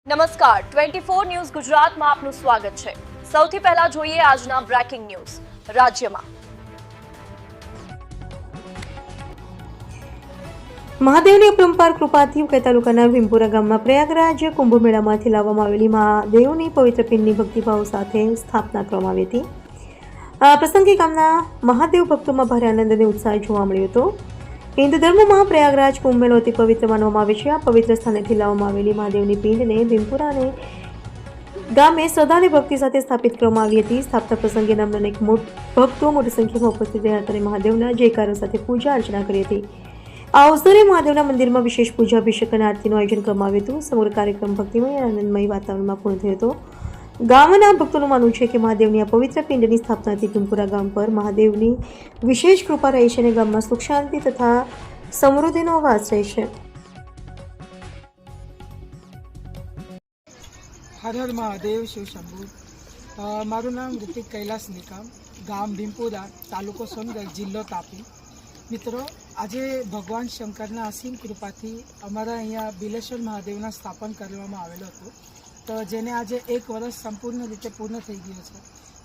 નમસ્કાર 24 ન્યૂઝ ગુજરાતમાં આપનું સ્વાગત છે। સૌથી પહેલા જોઈએ આજના બ્રેકિંગ ન્યૂઝ। રાજ્યમાં મહાદેવની અપરંપાર કૃપાથી ઉકાઈ તાલુકાના ભીમપુરા ગામમાં પ્રયાગરાજ કુંભ મેળામાંથી લાવવામાં આવેલી મહાદેવની પવિત્ર પિંડની ભક્તિભાવ સાથે સ્થાપના કરવામાં આવી હતી। આ પ્રસંગે ગામના મહાદેવ ભક્તોમાં ભારે આનંદ અને ઉત્સાહ જોવા મળ્યો હતો। હિન્દુ ધર્મમાં પ્રયાગરાજ કુંભ મેળો અતિ પવિત્ર માનવામાં આવે છે। આ પવિત્ર સ્થાનેથી લાવવામાં આવેલી મહાદેવની પિંડને ભીમપુરા અને ગામે શ્રદ્ધા અને ભક્તિ સાથે સ્થાપિત કરવામાં આવી હતી। સ્થાપના પ્રસંગે નામના અનેક ભક્તો મોટી સંખ્યામાં ઉપસ્થિત રહ્યા હતા અને મહાદેવના જયકારો સાથે પૂજા અર્ચના કરી હતી। આ અવસરે મહાદેવના મંદિરમાં વિશેષ પૂજા અભિષેક અને આરતીનું આયોજન કરવામાં આવ્યું હતું। સમગ્ર કાર્યક્રમ ભક્તિમય અને આનંદમય વાતાવરણમાં પૂર્ણ થયો હતો। ગામના ભક્તોનું માનવું છે કે મહાદેવની આ પવિત્ર પિંડની સ્થાપનાથી ભીમપુરા ગામ પર મહાદેવની વિશેષ કૃપા રહી છે અને ગામમાં સુખ શાંતિ તથા સમૃદ્ધિનો વાસ રહેશે। હર હર મહાદેવ શિવ શંભુ। મારું નામ ઋતિક કૈલાસ નિકામ, ગામ ભીમપુરા, તાલુકો સોનગઢ, જિલ્લો તાપી। મિત્રો, આજે ભગવાન શંકરના અસીમ કૃપાથી અમારા અહીંયા બિલેશ્વર મહાદેવના સ્થાપન કરવામાં આવેલો હતો, તો જેને આજે 1 વર્ષ સંપૂર્ણ રીતે પૂર્ણ થઈ ગયું છે।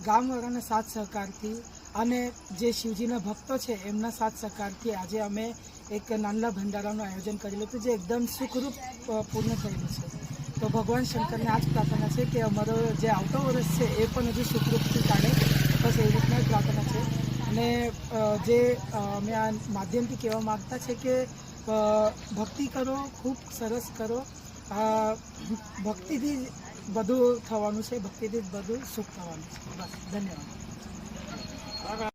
ગામવાળાના સાથ સહકારથી અને જે શિવજીના ભક્તો છે એમના સાથ સહકારથી આજે અમે એક નાનલા ભંડારાનું આયોજન કરેલું હતું, જે એકદમ સુખરૂપ પૂર્ણ થયેલું છે। તો ભગવાન શંકરને આ જ પ્રાર્થના છે કે અમારો જે આવતો વર્ષ છે એ પણ હજુ સુખરૂપથી કાઢે, બસ એવી રીતના પ્રાર્થના છે। અને જે અમે આ માધ્યમથી કહેવા માગતા છે કે ભક્તિ કરો, ખૂબ સરસ કરો। ભક્તિથી જ બધું થવાનું છે, ભક્તિથી જ બધું સુખ થવાનું છે। બસ, ધન્યવાદ।